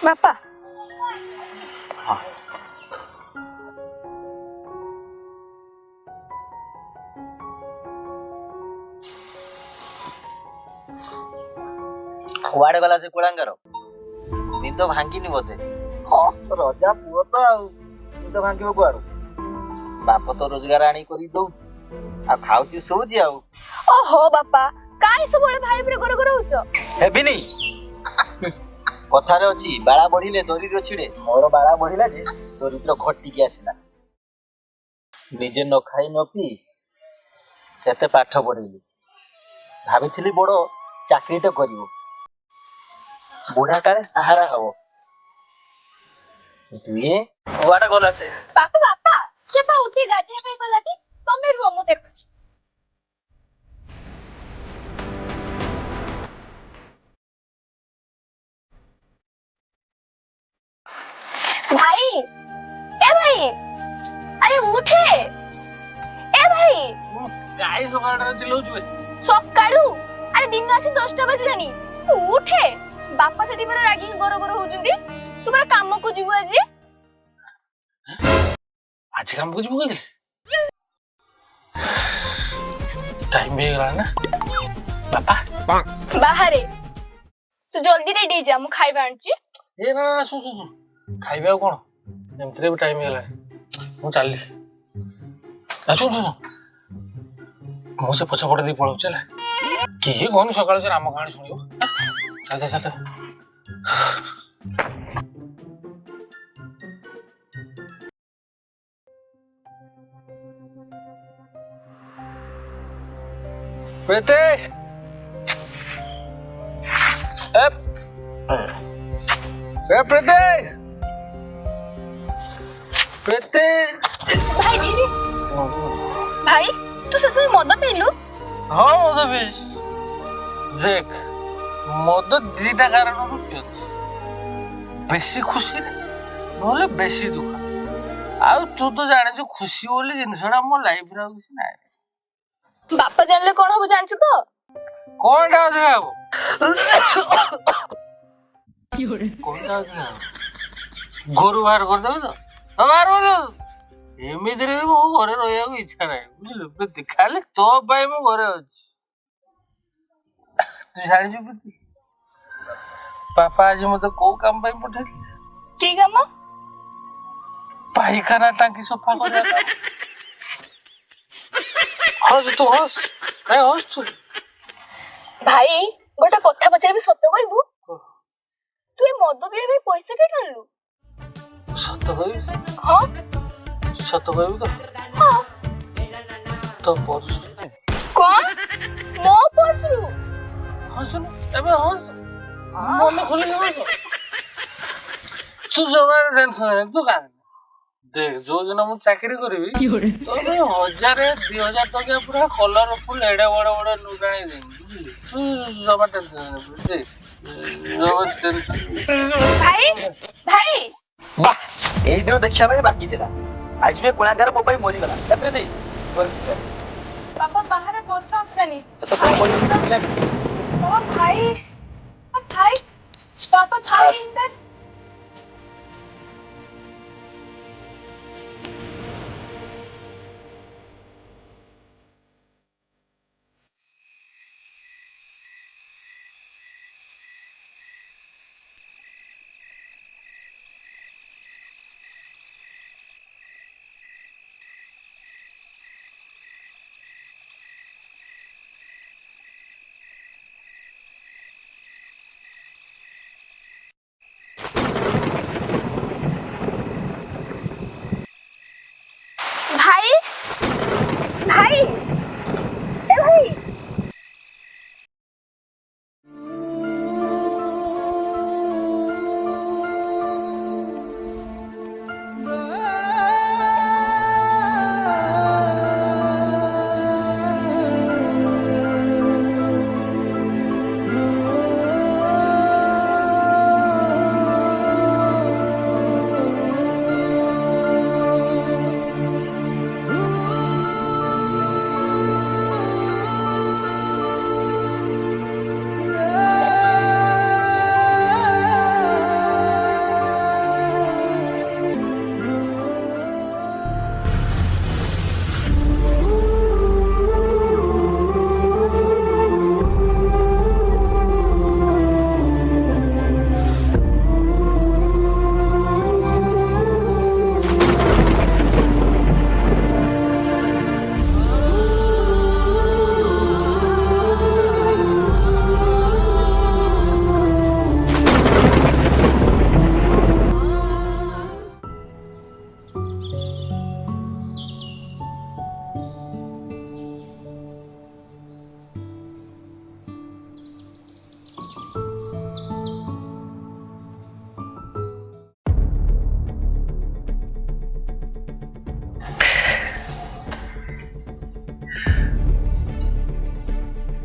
बापा कुआड़े गला से कुलांगार निद भांगिनी बोधे रजा पुओ तो निद भांगिब कुआड़ू बाप तो रोजगार आनी करी दउची आ खाउची सोउची आ ओहो बापा काई सब बड़े भाई पर गोर गोर होचो हेबिनी कथारे अछि बाळा बढिले दरिद्र छिड़े मोर बाळा बढिला जे दरिद्र घटिकी आसिला निजे न खाई न पी एते पाठ पढिली भाबिथिली बड़ चाकरीटे करिवो बुढ़ा काले सहारा हबो तुए कुआडे गला से बापा बापा से पा उठी गाधे पे गलाती तमे रुओ मु देखुछ भाई ए भाई अरे उठे ए भाई गाई सकाळ दिलौछु बे सकाळू अरे दिन आसी 10टा बजलानी उठे बापा सेठी पर रागी गोर गोर होउचंदी तुम्हारा काम को जीवो आज आज काम को जीवो कहले टाइम भी गला ना पापा बाहरे तू जल्दी रेडी जा मु खाइबा आनची ए ना ना सु खाइबा कोन एमतरे भी टाइम गला मु चलली असु सु मु से पछ पड़ दे पळौ चला किए कोन सकाळ से राम कहानी सुनियो चल चल चल प्रीति प्रीति प्रीति भाई दीदी भाई तू ससुर मद पीलु हाँ मद पी देख मद दीटा कारण पियो बेसी खुशी रे बेसी दुख आ तू तो जाने जो खुशी बोली जिनसटा मो लाइफ रे किसी ना बापा जानले कोन हो जानछु तो कोनटा देखाबो कोनटा देखाबो गोरु बाहर कर देबो तो बाहर कर दो एमितिरे मो घरे रहिया को इच्छा नाही बुझिलु प्रति खाली तो पाई मो घरे अछि तू जानि जो प्रति पापा आज मते को काम पाई पठाइले की काम पाइखाना टांकी सफा कर हस तू हस नहीं हस तू भाई गोटा कथा पचार भी सत्य कहबू तू ए मद पिए भाई पैसा के ठानलु सत कहबी हां सत कहबी तो हां तो पर्स कौन मो पर्सरु हसुन एबे हस मन खोली हस तू जमार टेंशन नहीं तू का देख जो दिन मु चाकरी करबी तो 1000-2000 टका पूरा कलर फुल एडे बड़ बड़ नुगाणी दे बुझली तू जमा टेंशन नहीं जमा टेंशन भाई भाई वाह एई दिन देखिया भाई बाकी थिला आज में कुलांगार मो पाई मरी गला तापरे दे पापा बाहर वर्षा उठलानी तो कोन कोन सिखले पापा भाई भाई पापा भाई इधर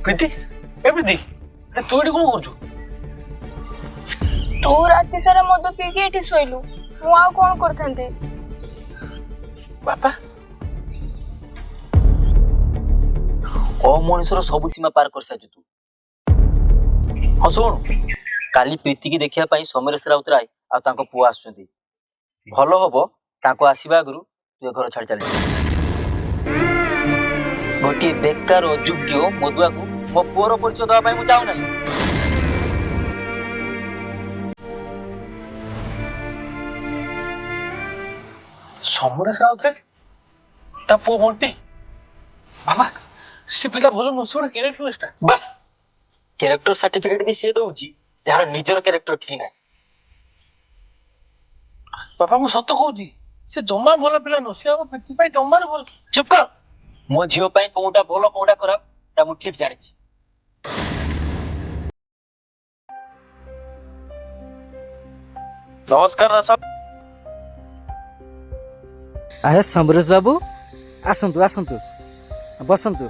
प्रीति ए प्रीति अरे तू एटी कौन करछु तू राति सारा मद पीके एठी सोइलु मु आ कोन करथांते बापा ओ मनुष्यर सब सीमा पार कर साजु तू हाँ शुण काली प्रीति की देखिया पाई समरेश राउतराय आ तांको पुआ आछुंती भलो हबो तांको आसीबा आगरु तू ए घर छाड़ चली गोटे बेकार अयोग्य मधुआ को मो पुअर परिचय दवा पाई मु चाहू नाही समरेश राउत ता पो बंटी बाबा से पिला भलो नसुड़ा कैरेक्टरिस्ट बा कैरेक्टर सर्टिफिकेट भी से दउची तार निजर कैरेक्टर ठीक नाही बाबा मु सत कहूची से जमा भलो पिला नसिया प्रीति पाई जमा भल चुप कर मो झियो पाई कोउटा भलो कोउटा खराब ता मु ठीक जानि छी नमस्कार दास अरे समरेश बाबू आसंतु आसंतु बसंतु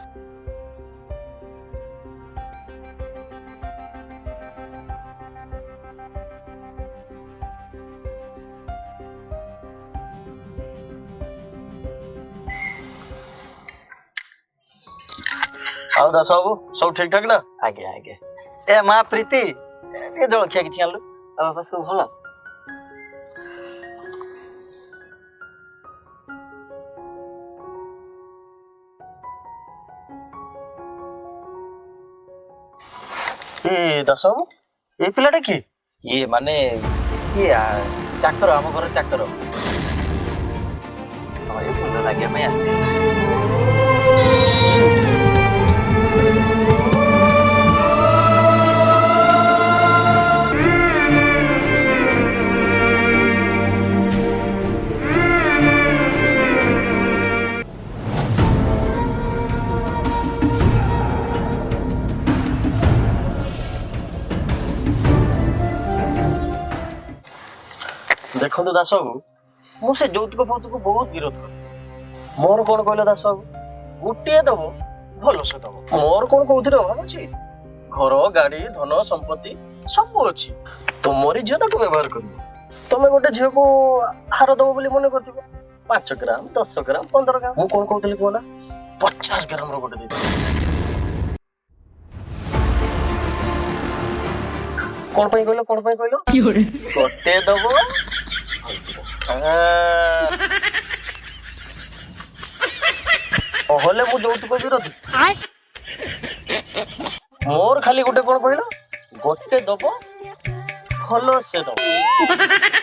आओ दास बाबू सब ठीक ठाक ना आगे आगे ए मां प्रीति ए जलखिया किछि आलु आ बाबा सब भलो ए दास बाबू ए पिलाटा की ये माने ये चाकर आम घर चाकर ये फूल लगे मैं आस्ती देखो दास बाबू मु से जौतुक फौतुक बहुत विरोध कर मोर कौन कहले दास बाबू गोटे दब भल से दब मोर कौन कौथिरे अभाव अछि घर गाड़ी धन संपत्ति सब अछि तुमरी झियो ताको व्यवहार करियो तमे गोटे झियो को हार दबो बोली मने करथिबो 5 ग्राम 10 ग्राम 15 ग्राम मु कौन कहतली कोना 50 ग्राम रो गोटे दे कौन कहलो गोटे दबो होले मु जौतुक विरोधी मोर खाली गोटे कौन कहलो गोटे दबो भलो से दबो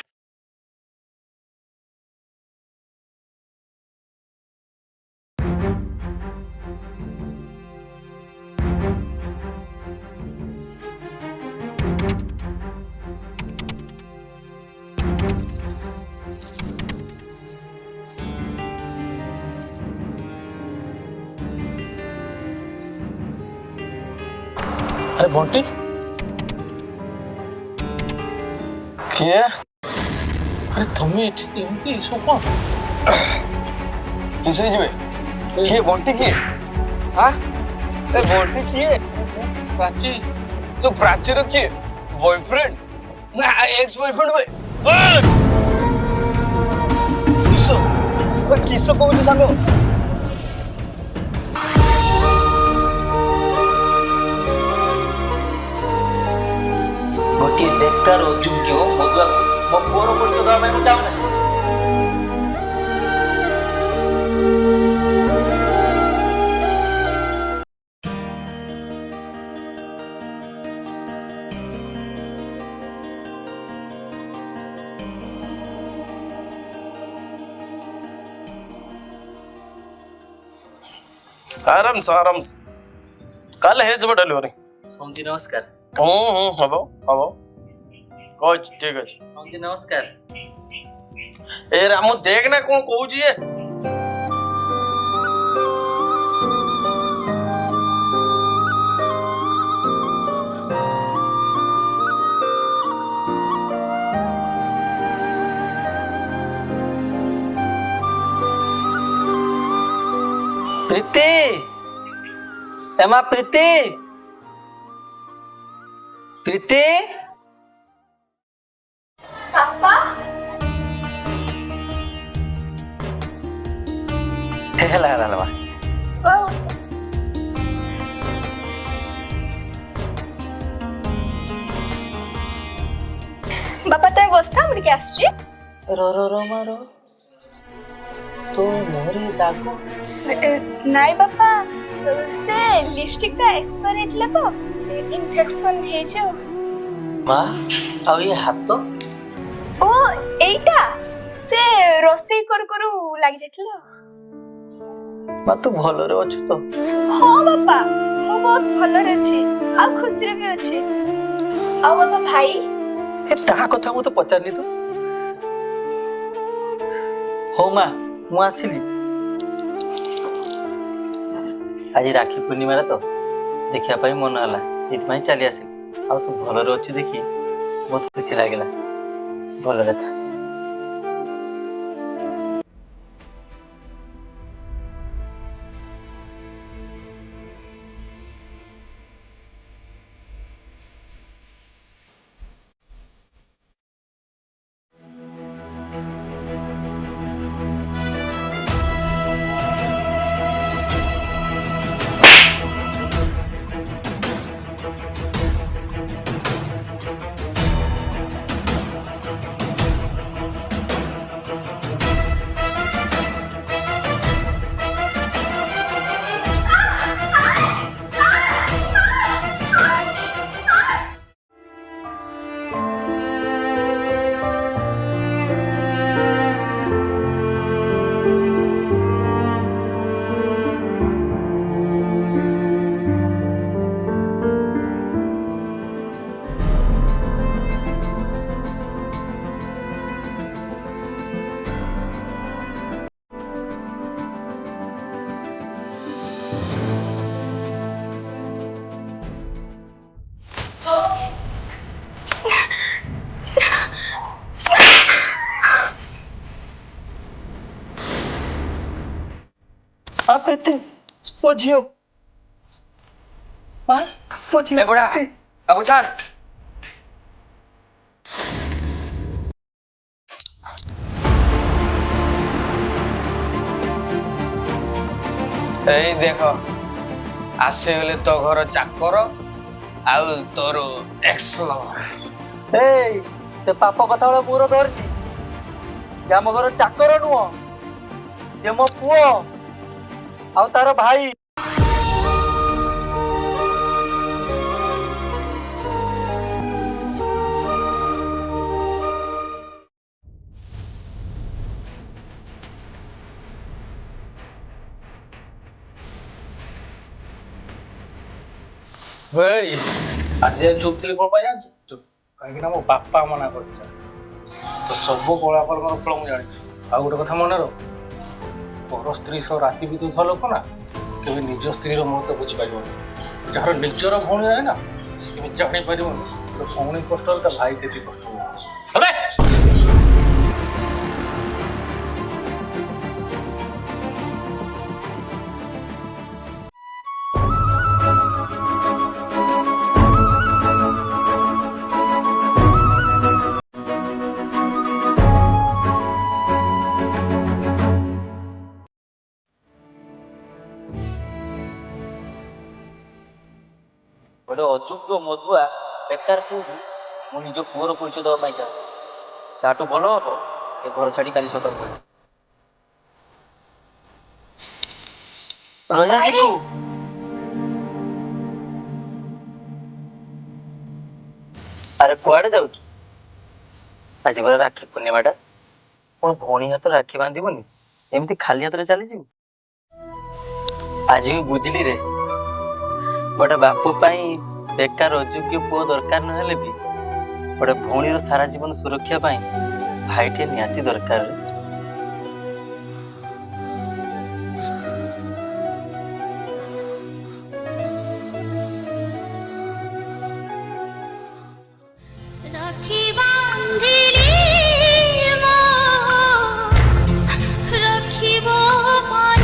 अरे बंटी किए अरे तुम्हें एमती सो कौन किसे जिवे किए बंटी किए हां ए बंटी किए प्राची तो प्राचीर किए बॉयफ्रेंड ना एक्स बॉयफ्रेंड वे किसो कहू सांगो गोटे बेकार अयोग्य मधुआ को मो पुअर परिचय दवा पाई मु चाहू नाही आराम से काले हे जब डेलीवरी समझी नमस्कार हबो हबो कोच ठीक अछि समझी नमस्कार ए रामू देख ना कोन कहू छी प्रीति एमा प्रीति प्रीति पापा ହେଲା ହେଲା ହେଲା ବସ ବାପା ତମେ ବସିଥା ମୁଁ ଟିକେ ଆସିଛି ର ମାର तो मोरे दागो ନାଇଁ ବାପା ସେ ଲିପଷ୍ଟିକ ଟା ଏକ୍ସପାୟର ହେଇଥିଲା ତ ଇନଫେକ୍ସନ ହେଇଛି माँ ଆଉ ଏ ହାତ ଓ ଏଇଟା ସେ ରୋଷେଇ କରୁ କରୁ ଲାଗି ଯାଇଥିଲା ମା ତୁ ଭଲରେ ଅଛୁ ତ ହଁ ବାପା ମୁଁ ବହୁତ ଭଲରେ ଅଛି ଆଉ ଖୁସିରେ ବି ଅଛି ଆଉ ବାପା ଭାଇ ଏ ତା କଥା ମୁଁ ତ ପଚାରିନି ତ ହଉ ମା ମୁଁ ଆସିଲି ଆଜି ରାକ୍ଷୀ ପୂର୍ଣ୍ଣିମାରେ ତ ଦେଖିବା ପାଇଁ ମନ ହେଲା ସେଇଥିପାଇଁ ଚାଲି ଆସିଲି ଆଉ ତୁ ଭଲରେ ଅଛୁ ଦେଖି ବହୁତ ଖୁସି ଲାଗିଲା ଭଲରେ ଥା आप इतने वो जियो मां वो जियो ए बुढ़ा अब उछाल এই দেখো আসিগলে তো ঘর চাকর ଆଉ ତୋର ଏକ୍ସ ଲଭର ଏଇ ସେ ପାପ କଥା ଗୁଡା ମୋର ଧରିଛି ସେ ଆମ ଘର ଚାକର ନୁହଁ ସେ ମୋ ପୁଅ ଆଉ ତାର ଭାଇ ଭାଇ ଆଜି ଚୁପ୍ ଥିଲି କଣ ପାଇଁ ଜାଣିଛୁ ଚୁପ୍ କାହିଁକି ନା ମୋ ବାପା ମନା କରିଥିଲା ତ ସବୁ କଳା କର୍ମର ଫଳ ମୁଁ ଜାଣିଛି ଆଉ ଗୋଟେ କଥା ମନେ ରହ ପର ସ୍ତ୍ରୀ ସହ ରାତି ବିତୁଥିବା ଲୋକ ନା କେବେ ନିଜ ସ୍ତ୍ରୀର ମହତ୍ଵ ବୁଝିପାରିବନି ଯାହାର ନିଜର ଭଉଣୀ ନାହିଁ ନା ସେ କେବେ ଜାଣିପାରିବନି ଗୋଟେ ଭଉଣୀ କଷ୍ଟ ହେଲେ ତା ଭାଇ କେତେ କଷ୍ଟ ହବ ଗୋଟେ ଅଯୋଗ୍ୟ ମଧୁଆ ବେକାର ପୁଅକୁ ମୁଁ ନିଜ ପୁଅର ପରିଚୟ ଦେବା ପାଇଁ ଚାହେଁ ତାଠୁ ଭଲ ହବ ଏ ଘର ଛାଡି କାଲି ସତର୍କ ଆରେ କୁଆଡେ ଯାଉଛୁ ଆଜି ପରା ରାକ୍ଷୀ ପୂର୍ଣ୍ଣିମାଟା କଣ ଭଉଣୀ ହାତ ରାକ୍ଷୀ ବାନ୍ଧିବୁନି ଏମିତି ଖାଲି ହାତରେ ଚାଲିଯିବୁ ଆଜି ବି ବୁଝିଲି ରେ ଗୋଟେ ବାପ ପାଇଁ ବେକାର ଅଯୋଗ୍ୟ ପୁଅ ଦରକାର ନହେଲେ ବି ଗୋଟେ ଭଉଣୀର ସାରା ଜୀବନ ସୁରକ୍ଷା ପାଇଁ ଭାଇଟିଏ ନିହାତି ଦରକାର রাখি বান্ধিলি মো রাখিব মন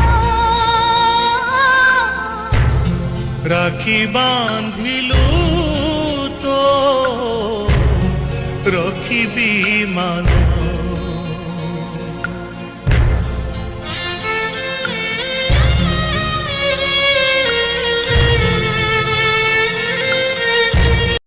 রাখি বান্ধিলু তো রখিবি মান